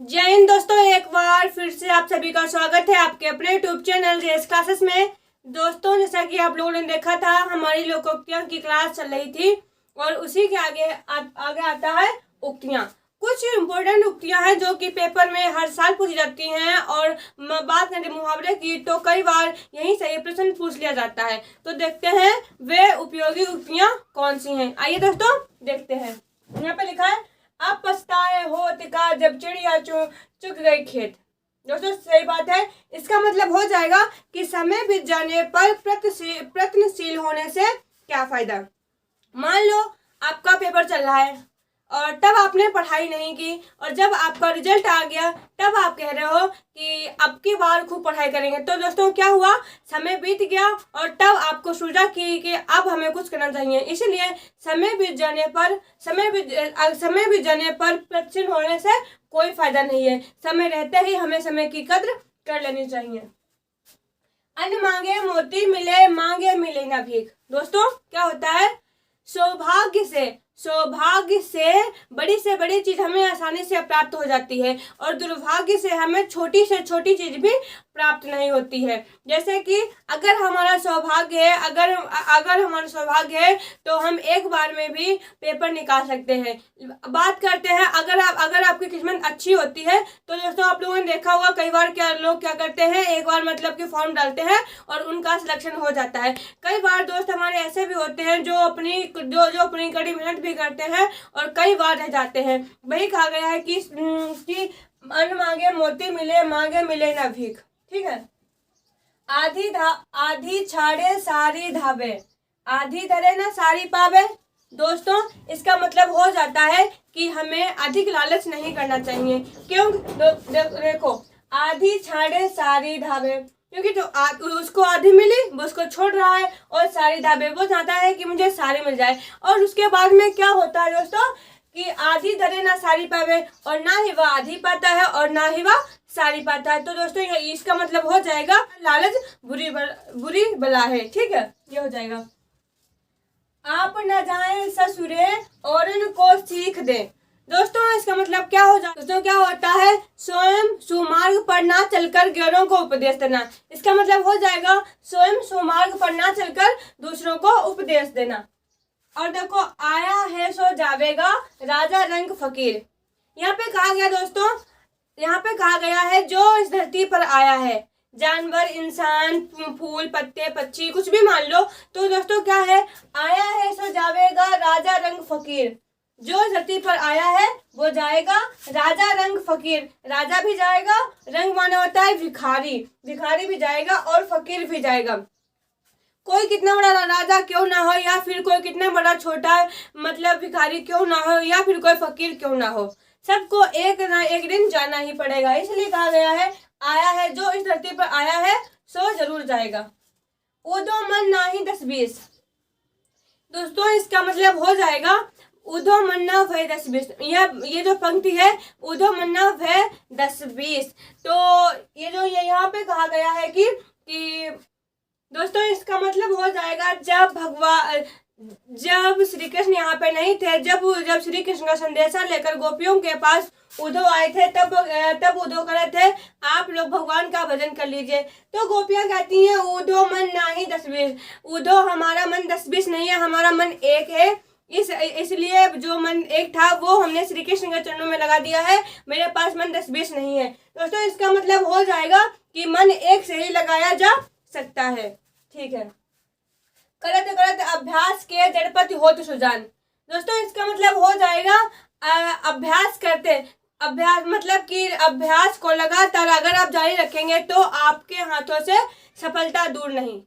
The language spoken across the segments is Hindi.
जय हिंद दोस्तों, एक बार फिर से आप सभी का स्वागत है आपके अपने यूट्यूब चैनल रेस क्लासेस में। दोस्तों, जैसा कि आप लोगों ने देखा था, हमारी लोकोक्तियों की क्लास चल रही थी और उसी के आगे आता है उक्तियां। कुछ इम्पोर्टेंट उक्तियां हैं जो कि पेपर में हर साल पूछी जाती हैं और बात करें मुहावरे की तो कई बार यहीं से ये प्रश्न पूछ लिया जाता है। तो देखते हैं वे उपयोगी उक्तियां कौन सी हैं। आइए दोस्तों देखते हैं। यहाँ पे लिखा है, अब पछताए होत का जब चिड़िया चुग गई खेत। दोस्तों सही बात है। इसका मतलब हो जाएगा कि समय बीत जाने पर प्रयत्नशील होने से क्या फायदा। मान लो आपका पेपर चल रहा है और तब आपने पढ़ाई नहीं की और जब आपका रिजल्ट आ गया तब आप कह रहे हो कि अब की बार खूब पढ़ाई करेंगे। तो दोस्तों क्या हुआ, समय बीत गया और तब आपको सूझा कि अब हमें कुछ करना चाहिए। इसलिए समय बीत जाने पर प्रयत्नशील होने से कोई फायदा नहीं है। समय रहते ही हमें समय की कद्र कर लेनी चाहिए। अन्न मांगे मोती मिले, मांगे मिले ना भीख। दोस्तों क्या होता है, सौभाग्य से बड़ी से बड़ी चीज हमें आसानी से प्राप्त हो जाती है और दुर्भाग्य से हमें छोटी से छोटी चीज भी प्राप्त नहीं होती है। जैसे कि अगर हमारा सौभाग्य है अगर हमारा सौभाग्य है तो हम एक बार में भी पेपर निकाल सकते हैं। बात करते हैं अगर आपकी किस्मत अच्छी होती है तो दोस्तों आप लोगों ने देखा होगा कई बार लोग क्या करते हैं, एक बार मतलब कि फॉर्म डालते हैं और उनका सिलेक्शन हो जाता है। कई बार दोस्त हमारे ऐसे भी होते हैं जो अपनी कड़ी मेहनत भी करते हैं और कई बार रह जाते हैं। वही कहा गया है कि अन्न मांगे मोती मिले, मांगे मिले ना भीख। ठीक है। आधी छाड़े सारी धावे, आधी धरे ना सारी पावे। दोस्तों इसका मतलब हो जाता है कि हमें अधिक लालच नहीं करना चाहिए। क्यों? देखो, आधी छाड़े सारी धावे, क्योंकि जो उसको आधी मिली वो उसको छोड़ रहा है और सारी धावे वो चाहता है कि मुझे सारी मिल जाए। और उसके बाद में क्या होता है दोस्तों कि आधी धरे ना सारी पावे, और ना ही वह आधी पाता है और ना ही वह सारी पाता है। तो दोस्तों इसका मतलब हो जाएगा लालच बुरी बला है। ठीक है, ये हो जाएगा। आप न जाए ससुरे और उनको सीख दे। दोस्तों इसका मतलब क्या होता है, स्वयं सुमार्ग पर ना चलकर गैरों को उपदेश देना। इसका मतलब हो जाएगा स्वयं सुमार्ग पर ना चलकर दूसरों को उपदेश देना। और देखो, आया है सो जावेगा राजा रंग फकीर। यहाँ पे कहा गया दोस्तों, यहाँ पे कहा गया है जो इस धरती पर आया है, जानवर, इंसान, फूल, पत्ते, पक्षी, कुछ भी मान लो। तो दोस्तों क्या है, आया है सो जावेगा राजा रंग फकीर। जो धरती पर आया है वो जाएगा राजा रंग फकीर। राजा भी जाएगा, रंग माने होता है भिखारी, भिखारी भी जाएगा और फकीर भी जाएगा। कोई कितना बड़ा राजा क्यों ना हो या फिर कोई कितना बड़ा छोटा मतलब भिखारी क्यों ना हो या फिर कोई फकीर क्यों ना हो, सबको एक ना एक दिन जाना ही पड़ेगा। इसलिए कहा गया है आया है, जो इस धरती पर आया है सो जरूर जाएगा। उदो मन नाही 10-20। दोस्तों इसका मतलब हो जाएगा उदो मन न भय 10-20। ये जो पंक्ति है, उदो मन न भय 10-20, तो ये जो यहाँ पे कहा गया है कि दोस्तों इसका मतलब हो जाएगा जब श्री कृष्ण यहाँ पे नहीं थे, जब श्री कृष्ण का संदेशा लेकर गोपियों के पास उद्धव आए थे, तब उद्धव कह रहे थे आप लोग भगवान का भजन कर लीजिए। तो गोपियां कहती हैं उद्धव मन नहीं 10-20। उद्धव हमारा मन 10-20 नहीं है, हमारा मन एक है। इसलिए जो मन एक था वो हमने श्री कृष्ण के चरणों में लगा दिया है, मेरे पास मन 10-20 नहीं है। दोस्तों इसका मतलब हो जाएगा कि मन एक से ही लगाया जा सकता है। ठीक है। करत करत अभ्यास के जड़पति होत सुजान। दोस्तों इसका मतलब हो जाएगा अभ्यास मतलब कि अभ्यास को लगातार अगर आप जारी रखेंगे तो आपके हाथों से सफलता दूर नहीं।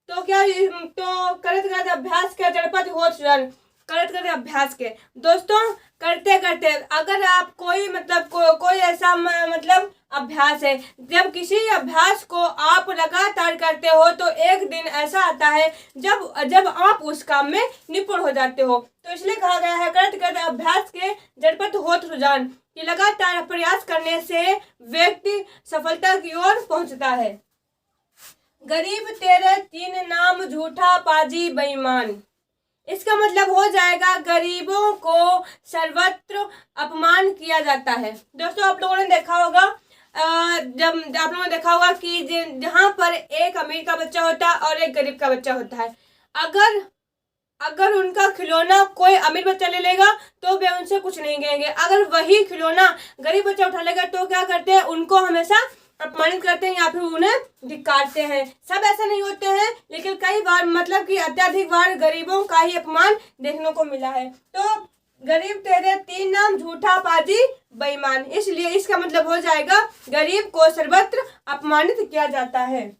तो करत करत अभ्यास के जड़पति होत सुजान, करते करते अभ्यास के। दोस्तों करते करते अगर आप कोई ऐसा मतलब अभ्यास है, जब किसी अभ्यास को आप लगातार करते हो तो एक दिन ऐसा आता है जब आप उस काम में निपुण हो जाते हो। तो इसलिए कहा गया है करते करते अभ्यास के जड़पत होत रुझान, कि लगातार प्रयास करने से व्यक्ति सफलता की ओर पहुंचता है। गरीब तेरे 3 नाम झूठा पाजी बेईमान। इसका मतलब हो जाएगा गरीबों को सर्वत्र अपमान किया जाता है। दोस्तों आप लोगों ने देखा होगा, जब आप लोगों ने देखा होगा कि जहाँ पर एक अमीर का बच्चा होता है और एक गरीब का बच्चा होता है, अगर उनका खिलौना कोई अमीर बच्चा ले लेगा तो वे उनसे कुछ नहीं कहेंगे, अगर वही खिलौना गरीब बच्चा उठा लेगा तो क्या करते हैं, उनको हमेशा अपमानित करते हैं या फिर उन्हें धिक्कारते हैं। सब ऐसा नहीं होते हैं, लेकिन कई बार मतलब कि अत्यधिक बार गरीबों का ही अपमान देखने को मिला है। तो गरीब तेरे 3 नाम, झूठा, पाजी, बेईमान, इसलिए इसका मतलब हो जाएगा गरीब को सर्वत्र अपमानित किया जाता है।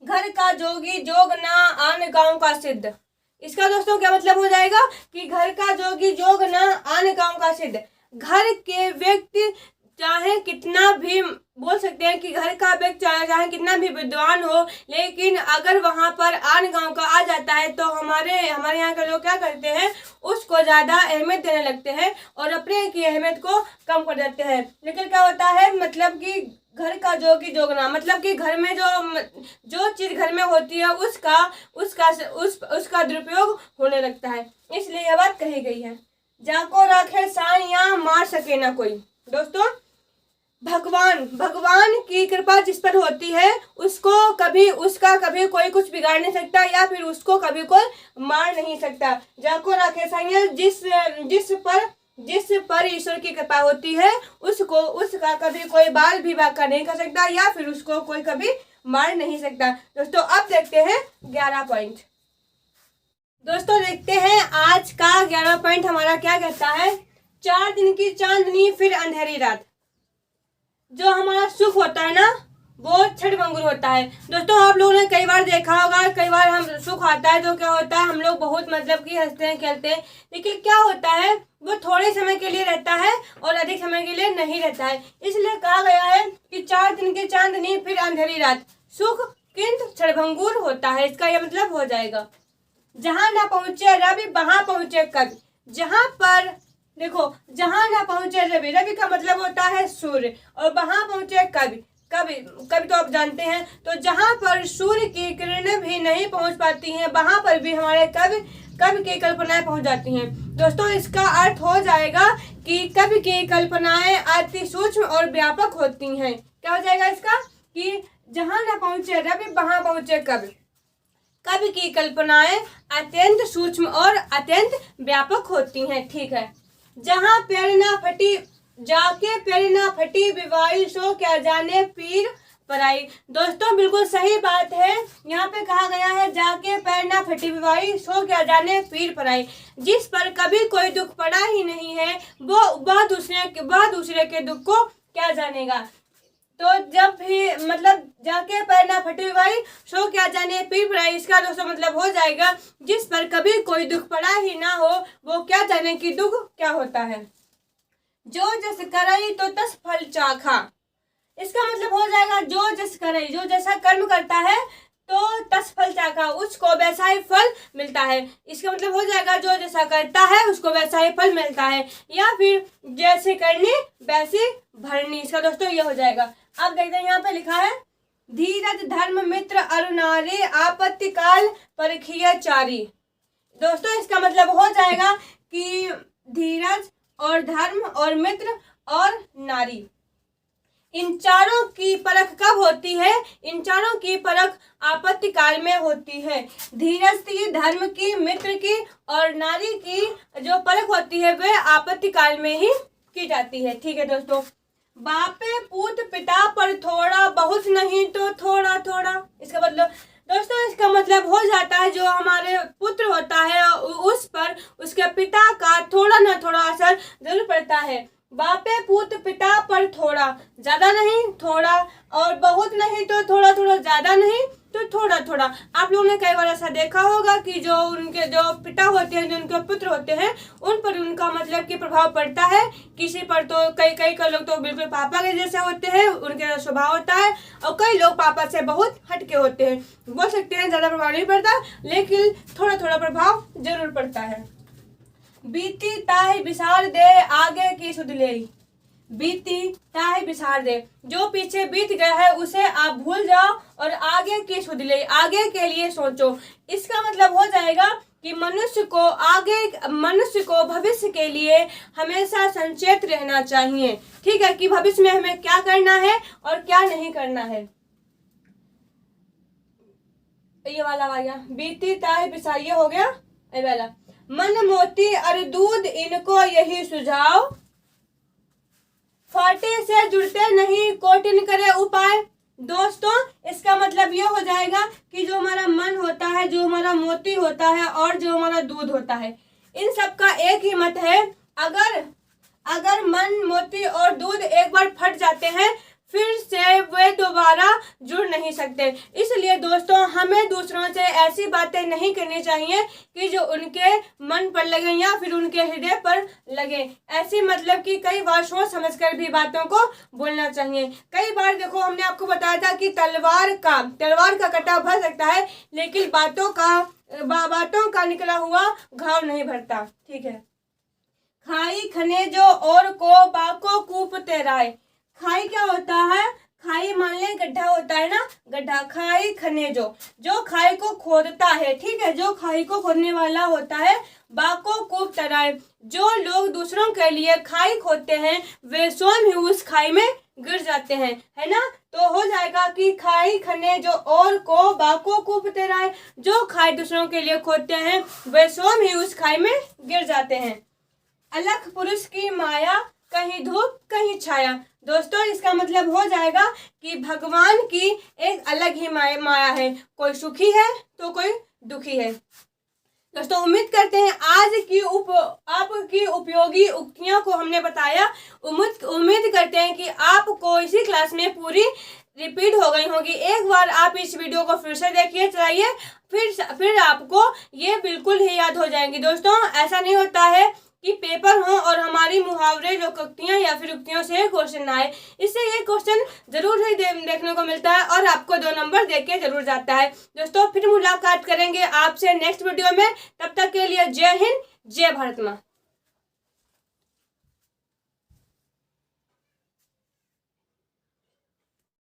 घर का जोगी जोग ना आन गांव का सिद्ध, इसका दोस्तों क्या मतलब हो जाएगा कि घर का जोगी जोग ना आन गांव का सिद्ध। घर के व्यक्ति चाहे कितना भी बोल सकते हैं कि घर का व्यक्ति चाहे कितना भी विद्वान हो, लेकिन अगर वहां पर आन गांव का आ जाता है तो हमारे यहाँ के लोग क्या करते हैं, उसको ज्यादा अहमियत देने लगते हैं और अपने की अहमियत को कम कर देते हैं। लेकिन क्या होता है, मतलब कि घर का जोगी जोगना, मतलब कि घर में जो चीज घर में होती है उसका दुरुपयोग होने लगता है, इसलिए यह बात कही गई है। जाको राखे साइया मार सके ना कोई। दोस्तों भगवान की कृपा जिस पर होती है उसका कभी कोई कुछ बिगाड़ नहीं सकता या फिर उसको कभी कोई मार नहीं सकता। जाको राखे साइया, जिस पर ईश्वर की कृपा होती है उसका कभी कोई बाल भी बांका नहीं कर सकता या फिर उसको कोई कभी मार नहीं सकता। दोस्तों अब देखते हैं 11 पॉइंट। दोस्तों देखते हैं आज का 11 पॉइंट हमारा क्या कहता है। 4 दिन की चांदनी फिर अंधेरी रात। जो हमारा सुख होता है ना वो क्षणभंगुर होता है। दोस्तों आप लोगों ने कई बार देखा होगा, कई बार हम सुख आता है तो क्या होता है, हम लोग बहुत मतलब कि हंसते हैं खेलते हैं, लेकिन क्या होता है वो थोड़े समय के लिए रहता है और अधिक समय के लिए नहीं रहता है। इसलिए कहा गया है कि 4 दिन की चांदनी फिर अंधेरी रात, सुख किंतु क्षणभंगुर होता है। इसका यह मतलब हो जाएगा जहां ना पहुंचे रवि वहां पहुंचे कवि। जहां पर देखो, जहां ना पहुंचे रवि, रवि का मतलब होता है सूर्य, और वहां पहुंचे कवि, कवि तो आप जानते हैं। तो जहां पर सूर्य की किरणें भी नहीं पहुंच पाती हैं वहां पर भी हमारे कवि की कल्पनाएं पहुंच जाती हैं। दोस्तों इसका अर्थ हो जाएगा कि कवि की कल्पनाएं अति सूक्ष्म और व्यापक होती हैं। क्या हो जाएगा इसका कि जहां ना पहुंचे रवि वहां पहुंचे कवि। कवि की कल्पनाएं अत्यंत सूक्ष्म और अत्यंत व्यापक होती हैं। ठीक है। जहां प्रेरणा फटी जाके प्रेरणा फटी विवाही सो क्या जाने पीर पराई। दोस्तों बिल्कुल सही बात है, यहाँ पे कहा गया है जाके प्रेरणा फटी विवाही सो क्या जाने पीर पराई। जिस पर कभी कोई दुख पड़ा ही नहीं है वह दूसरे के दुख को क्या जानेगा। तो जब भी मतलब जाके प्रेरणा फटी विवाही सो क्या जाने पीर पराई, इसका दोस्तों मतलब हो जाएगा जिस पर कभी कोई दुख पड़ा ही ना हो वो क्या जाने कि दुख क्या होता है। जो जस करई तो तस फल चाखा। इसका मतलब हो जाएगा जो जस करई, जो जैसा कर्म करता है तो तस फल चाखा, उसको वैसा ही फल मिलता है। इसका मतलब हो जाएगा जो जैसा करता है उसको वैसा ही फल मिलता है, या फिर जैसे करनी वैसी भरनी। इसका दोस्तों ये हो जाएगा। अब देखते हैं यहाँ पे लिखा है धीरज धर्म मित्र अरु नारी आपत्ति काल परखिया चारी। दोस्तों इसका मतलब हो जाएगा कि धीरज और धर्म और मित्र और नारी, इन चारों की परख कब होती है, इन चारों की परख आपत्ति काल में होती है। धीरज की, धर्म की, मित्र की और नारी की जो परख होती है वह आपत्ति काल में ही की जाती है। ठीक है दोस्तों। बापे पूत पिता पर थोड़ा बहुत नहीं तो थोड़ा थोड़ा। इसका मतलब दोस्तों इसका मतलब हो जाता है जो हमारे पुत्र होता है उस पर उसके पिता का थोड़ा ना थोड़ा असर जरूर पड़ता है। बापे पूत पिता पर थोड़ा, ज्यादा नहीं थोड़ा, और बहुत नहीं तो थोड़ा थोड़ा, ज्यादा नहीं तो थोड़ा थोड़ा। आप लोगों ने कई बार ऐसा देखा होगा कि जो उनके जो पिता होते हैं, जो उनके पुत्र होते हैं, उन पर उनका मतलब कि प्रभाव पड़ता है। किसी पर तो कई लोग तो बिल्कुल पापा के जैसे होते हैं, उनके स्वभाव होता है, और कई लोग पापा से बहुत हटके होते हैं। बोल सकते हैं ज्यादा प्रभाव नहीं पड़ता, लेकिन थोड़ा थोड़ा प्रभाव जरूर पड़ता है। बीती ताहि बिसार दे आगे की सुध ले। बीती ताहि बिसार दे, जो पीछे बीत गया है उसे आप भूल जाओ और आगे की सुध ले, आगे के लिए सोचो। इसका मतलब हो जाएगा कि मनुष्य को भविष्य के लिए हमेशा सचेत रहना चाहिए। ठीक है, कि भविष्य में हमें क्या करना है और क्या नहीं करना है। ये वाला आ गया, बीती ताह पिसाइए हो गया। ये वाला, मन मोती और दूध इनको यही सुझाव, फाटे से जुड़ते नहीं कोटिन करे उपाय। दोस्तों, इसका मतलब ये हो जाएगा कि जो हमारा मन होता है, जो हमारा मोती होता है और जो हमारा दूध होता है, इन सब का एक ही मत है। अगर मन, मोती और दूध एक बार फट जाते हैं, फिर से वे दोबारा जुड़ नहीं सकते। इसलिए दोस्तों, हमें दूसरों से ऐसी बातें नहीं करनी चाहिए कि जो उनके मन पर लगे या फिर उनके हृदय पर लगे। ऐसी मतलब कि कई बार सोच समझकर भी बातों को बोलना चाहिए। कई बार देखो, हमने आपको बताया था कि तलवार का कटा भर सकता है, लेकिन बातों का निकला हुआ घाव नहीं भरता। ठीक है, खाई खने जो और को बाको कूप तेराए। खाई क्या होता है? खाई मान ले गड्ढा होता है ना, गड्ढा। खाई खने जो खाई को खोदता है। ठीक है, जो खाई को खोदने वाला होता है। बाको कूप तराए, जो लोग दूसरों के लिए खाई खोदते हैं वे स्वयं ही उस खाई में गिर जाते हैं, है ना। तो हो जाएगा कि खाई खने जो और को बाको कूप तराए, जो खाई दूसरों के लिए खोदते हैं वे स्वयं ही उस खाई में गिर जाते हैं। अलख पुरुष की माया, कहीं धूप कहीं छाया। दोस्तों, इसका मतलब हो जाएगा कि भगवान की एक अलग ही माया है। कोई सुखी है तो कोई दुखी है। दोस्तों, उम्मीद करते हैं आज की आपकी उपयोगी उक्तियों को हमने बताया। उम्मीद करते हैं कि आपको इसी क्लास में पूरी रिपीट हो गई होगी। एक बार आप इस वीडियो को फिर से देखिए, चलाइए, फिर आपको ये बिल्कुल ही याद हो जाएंगी। दोस्तों, ऐसा नहीं होता है कि पेपर हो और हमारी मुहावरे, लोकोक्तियां या फिर उक्तियों से क्वेश्चन आए। इससे ये क्वेश्चन जरूर ही देखने को मिलता है और आपको 2 नंबर देके जरूर जाता है। दोस्तों, फिर मुलाकात करेंगे आपसे नेक्स्ट वीडियो में। तब तक के लिए जय हिंद, जय भारत माँ।